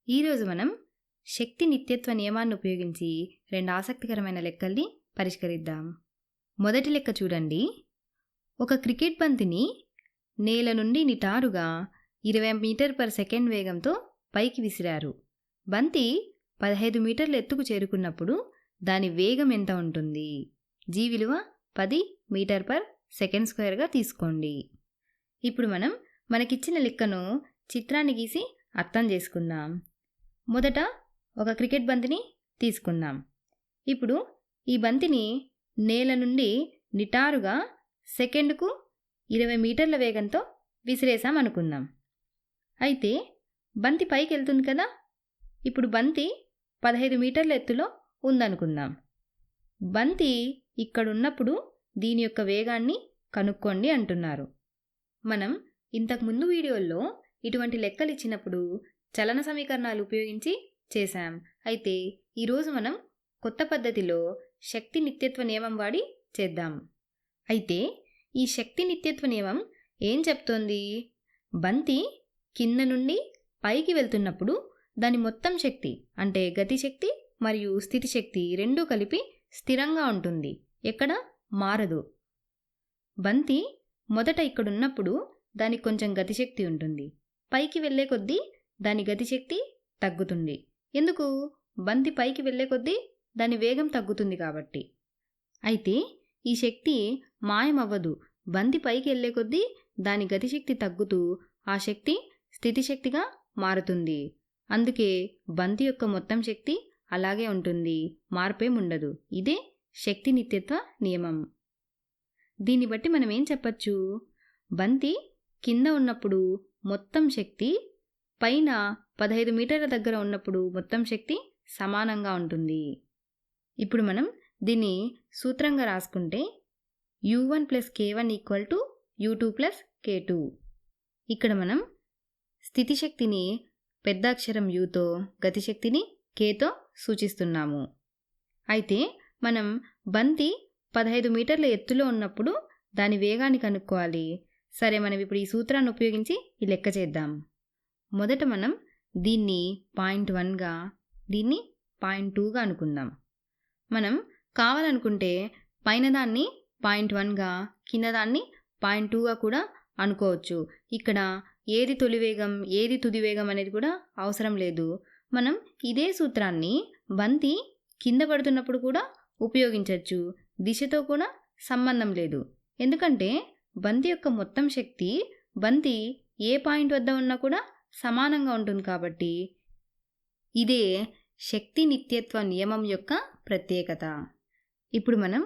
ఈరోజు మనం శక్తి నిత్యత్వ నియమాన్ని ఉపయోగించి రెండు ఆసక్తికరమైన లెక్కల్ని పరిష్కరిద్దాం. మొదటి లెక్క చూడండి. ఒక క్రికెట్ బంతిని నేల నుండి నిటారుగా 20 మీటర్ పర్ సెకండ్ వేగంతో పైకి విసిరారు. బంతి 15 మీటర్ల ఎత్తుకు చేరుకున్నప్పుడు దాని వేగం ఎంత ఉంటుంది? జీ విలువ 10 మీటర్ పర్ సెకండ్ స్క్వేర్గా తీసుకోండి. ఇప్పుడు మనం మనకిచ్చిన లెక్కను చిత్రాన్ని గీసి అర్థం చేసుకుందాం. మొదట ఒక క్రికెట్ బంతిని తీసుకుందాం. ఇప్పుడు ఈ బంతిని నేల నుండి నిటారుగా సెకండ్కు 20 మీటర్ల వేగంతో విసిరేసాం అనుకుందాం. అయితే బంతి పైకి వెళ్తుంది కదా. ఇప్పుడు బంతి 15 మీటర్ల ఎత్తులో ఉందనుకుందాం. బంతి ఇక్కడున్నప్పుడు దీని యొక్క వేగాన్ని కనుక్కోండి అంటున్నారు. మనం ఇంతకుముందు వీడియోల్లో ఇటువంటి లెక్కలు ఇచ్చినప్పుడు చలన సమీకరణాలు ఉపయోగించి చేశాం. అయితే ఈరోజు మనం కొత్త పద్ధతిలో శక్తి నిత్యత్వ నియమం వాడి చేద్దాం. అయితే ఈ శక్తి నిత్యత్వ నియమం ఏం చెప్తోంది? బంతి కింద నుండి పైకి వెళ్తున్నప్పుడు దాని మొత్తం శక్తి అంటే గతిశక్తి మరియు స్థితి శక్తి రెండూ కలిపి స్థిరంగా ఉంటుంది, ఎక్కడ మారదు. బంతి మొదట ఇక్కడున్నప్పుడు దానికి కొంచెం గతిశక్తి ఉంటుంది, పైకి వెళ్ళే కొద్దీ దాని గతిశక్తి తగ్గుతుంది. ఎందుకు? బంతి పైకి వెళ్ళే కొద్దీ దాని వేగం తగ్గుతుంది కాబట్టి. అయితే ఈ శక్తి మాయమవ్వదు. బంతి పైకి వెళ్ళే కొద్దీ దాని గతిశక్తి తగ్గుతూ ఆ శక్తి స్థితిశక్తిగా మారుతుంది. అందుకే బంతి యొక్క మొత్తం శక్తి అలాగే ఉంటుంది, మార్పేం ఉండదు. ఇదే శక్తి నిత్యత్వ నియమం. దీన్ని బట్టి మనం ఏం చెప్పచ్చు? బంతి కింద ఉన్నప్పుడు మొత్తం శక్తి పైన 15 మీటర్ల దగ్గర ఉన్నప్పుడు మొత్తం శక్తి సమానంగా ఉంటుంది. ఇప్పుడు మనం దీన్ని సూత్రంగా రాసుకుంటే U1 + K1 = U2 + K2. ఇక్కడ మనం స్థితిశక్తిని పెద్ద అక్షరం Uతో, గతిశక్తిని Kతో సూచిస్తున్నాము. అయితే మనం బంతి 15 మీటర్ల ఎత్తులో ఉన్నప్పుడు దాని వేగాన్ని కనుక్కోవాలి. సరే, మనం ఇప్పుడు ఈ సూత్రాన్ని ఉపయోగించి ఈ లెక్క చేద్దాం. మొదట మనం దీన్ని పాయింట్ 1గా, దీన్ని పాయింట్ 2గా అనుకుందాం. మనం కావాలనుకుంటే పైన దాన్ని పాయింట్ 1గా, కింద దాన్ని పాయింట్ 2గా కూడా అనుకోవచ్చు. ఇక్కడ ఏది తొలి వేగం, ఏది తుది వేగం అనేది కూడా అవసరం లేదు. మనం ఇదే సూత్రాన్ని బంతి కింద పడుతున్నప్పుడు కూడా ఉపయోగించవచ్చు. దిశతో కూడా సంబంధం లేదు. ఎందుకంటే బంతి యొక్క మొత్తం శక్తి బంతి ఏ పాయింట్ వద్ద ఉన్నా కూడా సమానంగా ఉంటుంది కాబట్టి. ఇదే శక్తి నిత్యత్వ నియమం యొక్క ప్రత్యేకత. ఇప్పుడు మనం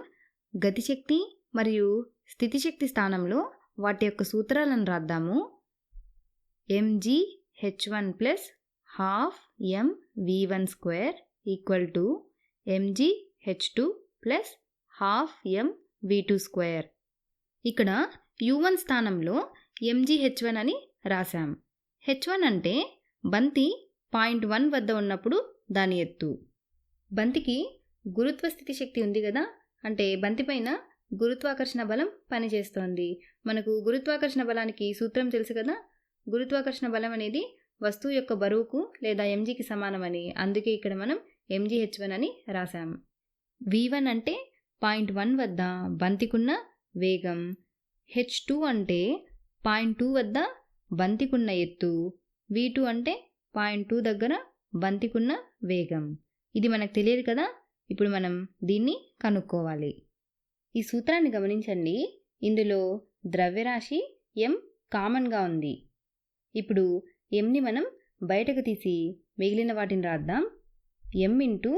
గతిశక్తి మరియు స్థితిశక్తి స్థానంలో వాటి యొక్క సూత్రాలను రాద్దాము. mgh1 + ½ mv1² = mgh2 + ½ mv2². ఇక్కడ U1 స్థానంలో mgh1 అని రాశాం. h1 అంటే బంతి పాయింట్ 1 వద్ద ఉన్నప్పుడు దాని ఎత్తు. బంతికి గురుత్వ స్థితి శక్తి ఉంది కదా, అంటే బంతి పైన గురుత్వాకర్షణ బలం పనిచేస్తోంది. మనకు గురుత్వాకర్షణ బలానికి సూత్రం తెలుసు కదా. గురుత్వాకర్షణ బలం అనేది వస్తువు యొక్క బరువుకు లేదా mgకి సమానమని. అందుకే ఇక్కడ మనం mgh1 అని రాశాం. v1 అంటే పాయింట్ 1 వద్ద బంతికున్న వేగం, h2 అంటే పాయింట్ 2 వద్ద బంతికున్న ఎత్తు, v2 అంటే పాయింట్ 2 దగ్గర బంతికున్న వేగం. ఇది మనకు తెలియదు కదా. ఇప్పుడు మనం దీన్ని కనుక్కోవాలి. ఈ సూత్రాన్ని గమనించండి. ఇందులో ద్రవ్యరాశి m కామన్గా ఉంది. ఇప్పుడు mని మనం బయటకు తీసి మిగిలిన వాటిని రాద్దాం. m ×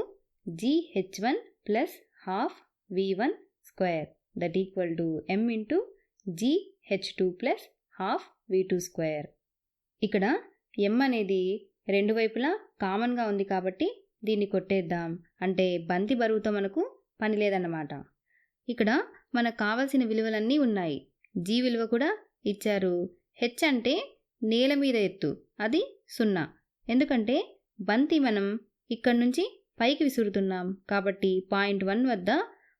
gh1 + ½ v1² = m × gh2 + ½ v2². ఇక్కడ m అనేది రెండు వైపులా కామన్గా ఉంది కాబట్టి దీన్ని కొట్టేద్దాం. అంటే బంతి బరువుతో మనకు పని లేదన్నమాట. ఇక్కడ మనకు కావాల్సిన విలువలన్నీ ఉన్నాయి. g విలువ కూడా ఇచ్చారు. h అంటే నేల మీద ఎత్తు, అది 0. ఎందుకంటే బంతి మనం ఇక్కడ నుంచి పైకి విసురుతున్నాం కాబట్టి పాయింట్ 1 వద్ద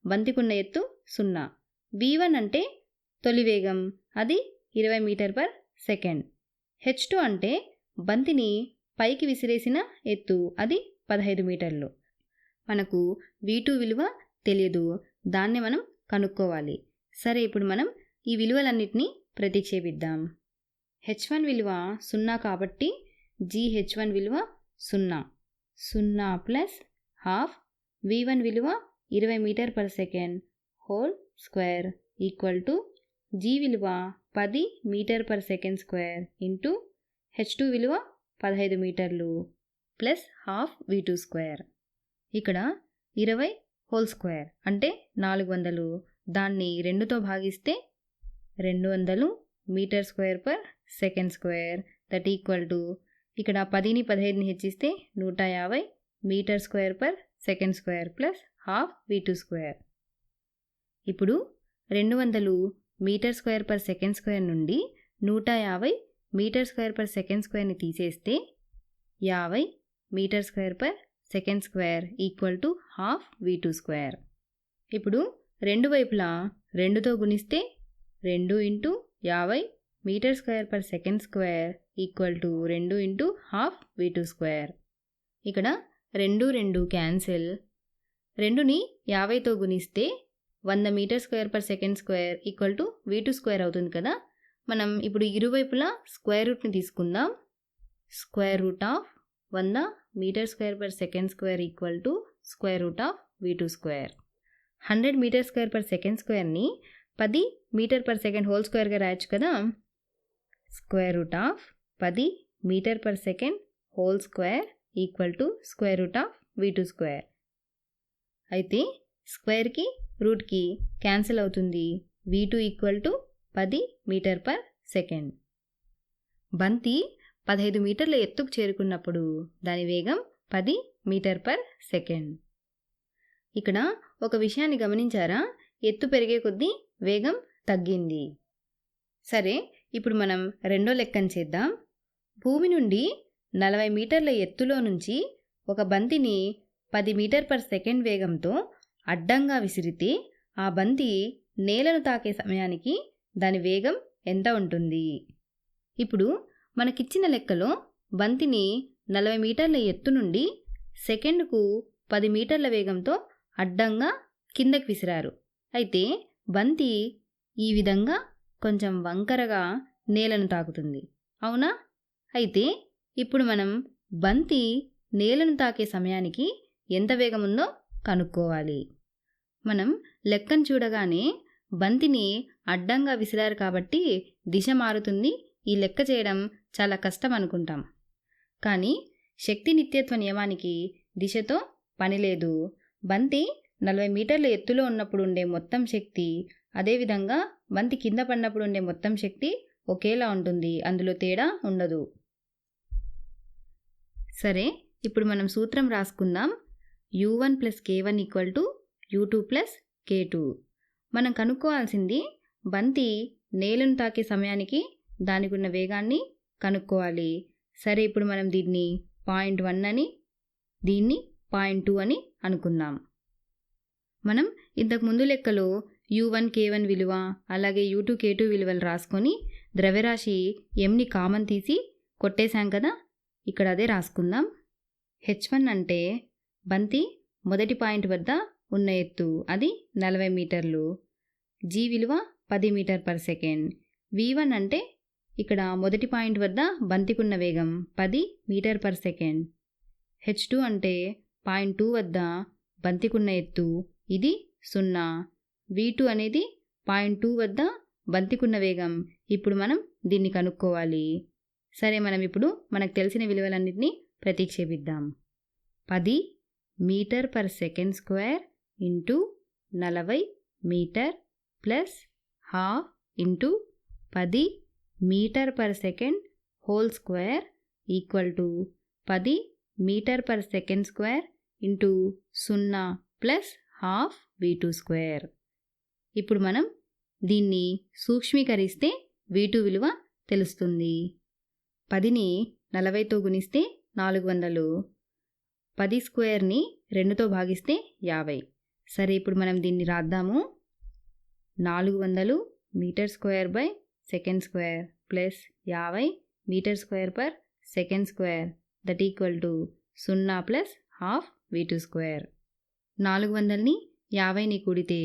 బంతికున్న ఎత్తు 0. v1 అంటే తొలి వేగం, అది 20 మీటర్ పర్ సెకండ్. h2 అంటే బంతిని పైకి విసిరేసిన ఎత్తు అది 15 మీటర్లు. మనకు V2 విలువ తెలియదు, దాన్ని మనం కనుక్కోవాలి. సరే, ఇప్పుడు మనం ఈ విలువలన్నిటినీ ప్రతిక్షేపిద్దాం. h1 విలువ 0 కాబట్టి GH1 విలువ 0 ప్లస్ హాఫ్ V1 విలువ 20 metre per second whole square equal to G విలువ 10 metre per second square into H2 విలువ 15 మీటర్లు ప్లస్ హాఫ్ V2 స్క్వేర్. ఇక్కడ 20 హోల్ స్క్వేర్ అంటే 400, దాన్ని 2తో భాగిస్తే 200 metre square per second square that equal to ఇక్కడ 10ని 15ని హెచ్చిస్తే 150 metre square per second square plus half V2 square. ఇప్పుడు 200 metre square per second square నుండి 150 మీటర్ స్క్వేర్ పర్ సెకండ్ స్క్వేర్ని తీసేస్తే 50 metre square per second square equal to half V2 square. ఇప్పుడు రెండు వైపులా 2తో గుణిస్తే 2 into 50 metre square per second square equal to 2 into half V2 square. ఇక్కడ 2 cancel, 2ని 50తో గుణిస్తే 100 meter square per second square equal to V2 square అవుతుంది కదా. మనం ఇప్పుడు ఇరువైపులా స్క్వేర్ రూట్ని తీసుకుందాం. Square root of 100 meter square per second square equal to square root of V2 square. 100 meter square per second స్క్వేర్ని 10 మీటర్ పర్ సెకండ్ హోల్ స్క్వేర్గా రాయొచ్చు కదా. Square root of 10 metre per second whole square equal to square root of V2 square. అయితే స్క్వేర్కి రూట్కి cancel అవుతుంది. V2 equal to 10 metre per second. బంతి 15 మీటర్ల ఎత్తుకు చేరుకున్నప్పుడు దాని వేగం 10 మీటర్ పర్ సెకండ్. ఇక్కడ ఒక విషయాన్ని గమనించారా? ఎత్తు పెరిగే కొద్దీ వేగం తగ్గింది. సరే, ఇప్పుడు మనం రెండో లెక్కను చేద్దాం. భూమి నుండి 40 మీటర్ల ఎత్తులో నుంచి ఒక బంతిని 10 మీటర్ పర్ సెకండ్ వేగంతో అడ్డంగా విసిరితే ఆ బంతి నేలను తాకే సమయానికి దాని వేగం ఎంత ఉంటుంది? ఇప్పుడు మనకిచ్చిన లెక్కలో బంతిని 40 మీటర్ల ఎత్తు నుండి సెకండ్కు 10 మీటర్ల వేగంతో అడ్డంగా కిందకి విసిరారు. అయితే బంతి ఈ విధంగా కొంచెం వంకరగా నేలను తాకుతుంది, అవునా? అయితే ఇప్పుడు మనం బంతి నేలను తాకే సమయానికి ఎంత వేగం ఉందో కనుక్కోవాలి. మనం లెక్కను చూడగానే బంతిని అడ్డంగా విసిరారు కాబట్టి దిశ మారుతుంది, ఈ లెక్క చేయడం చాలా కష్టం అనుకుంటాం. కానీ శక్తి నిత్యత్వ నియమానికి దిశతో పని లేదు. బంతి 40 మీటర్ల ఎత్తులో ఉన్నప్పుడు ఉండే మొత్తం శక్తి, అదేవిధంగా బంతి కింద పడినప్పుడు ఉండే మొత్తం శక్తి ఒకేలా ఉంటుంది, అందులో తేడా ఉండదు. సరే, ఇప్పుడు మనం సూత్రం రాసుకుందాం. U1 + K1 = U2 + K2. మనం కనుక్కోవాల్సింది బంతి నేలను తాకే సమయానికి దానికి ఉన్న వేగాన్ని కనుక్కోవాలి. సరే, ఇప్పుడు మనం దీన్ని పాయింట్ 1 అని, దీన్ని పాయింట్ 2 అని అనుకుందాం. మనం ఇంతకు ముందు లెక్కలో U1 K1 విలువ అలాగే U2 K2 విలువలు రాసుకొని ద్రవ్యరాశి mని కామన్ తీసి కొట్టేశాం కదా. ఇక్కడ అదే రాసుకుందాం. H1 అంటే బంతి మొదటి పాయింట్ వద్ద ఉన్న ఎత్తు, అది 40 మీటర్లు. G విలువ 10 మీటర్ పర్ సెకండ్. V1 అంటే ఇక్కడ మొదటి పాయింట్ వద్ద బంతికున్న వేగం 10 మీటర్ పర్ సెకండ్. H2 అంటే పాయింట్ 2 వద్ద బంతికున్న ఎత్తు, ఇది 0. V2 అనేది పాయింట్ 2 వద్ద బంతికున్న వేగం. ఇప్పుడు మనం దీన్ని కనుక్కోవాలి. సరే, మనం ఇప్పుడు మనకు తెలిసిన విలువలన్నింటినీ ప్రతిక్షేపిద్దాం. 10 metre per second square into 40 metre plus half into 10 metre per second whole square equal to 10 metre per second square into 0 plus half V2 square. ఇప్పుడు మనం దీన్ని సూక్ష్మీకరిస్తే V2 విలువ తెలుస్తుంది. 10ని 40తో గుణిస్తే 400, 10 స్క్వేర్ని 2తో భాగిస్తే 50. సరే, ఇప్పుడు మనం దీన్ని రాద్దాము. 400 meter square by second square plus 50 metre square per second square that equal to 0 plus half v2 square. 400ని 50ని కూడితే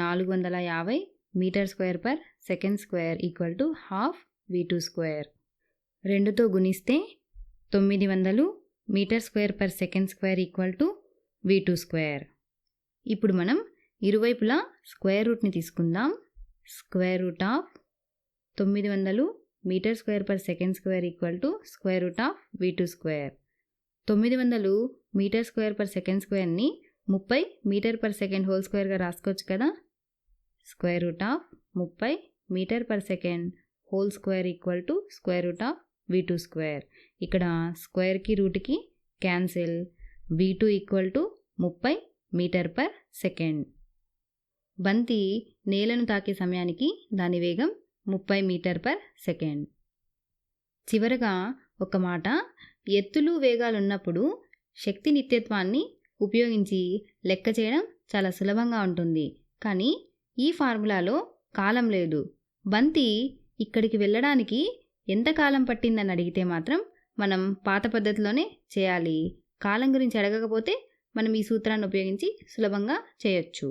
450 meter square per second square equal to half v2 square. 2తో గుణిస్తే 900 meter square per second square equal to v2 square. ఇప్పుడు మనం ఇరువైపులా square రూట్ని తీసుకుందాం. Square root of 900 meter square per second square equal to square root of v2 square. 900 meter square per second స్క్వేర్ని 30 meter per second whole స్క్వేర్గా రాసుకోవచ్చు కదా. Square root of 30 meter per second whole square equal to square root of v2 square. ఇక్కడ స్క్వేర్కి రూట్కి cancel. v2 equal to 30 meter per second. బంతి నేలను తాకే సమయానికి దాని వేగం 30 మీటర్ పర్ సెకండ్. చివరగా ఒక మాట, ఎత్తులు వేగాలున్నప్పుడు శక్తి నిత్యత్వాన్ని ఉపయోగించి లెక్క చేయడం చాలా సులభంగా ఉంటుంది. కానీ ఈ ఫార్ములాలో కాలం లేదు. బంతి ఇక్కడికి వెళ్ళడానికి ఎంత కాలం పట్టిందని అడిగితే మాత్రం మనం పాత పద్ధతిలోనే చేయాలి. కాలం గురించి అడగకపోతే మనం ఈ సూత్రాన్ని ఉపయోగించి సులభంగా చేయొచ్చు.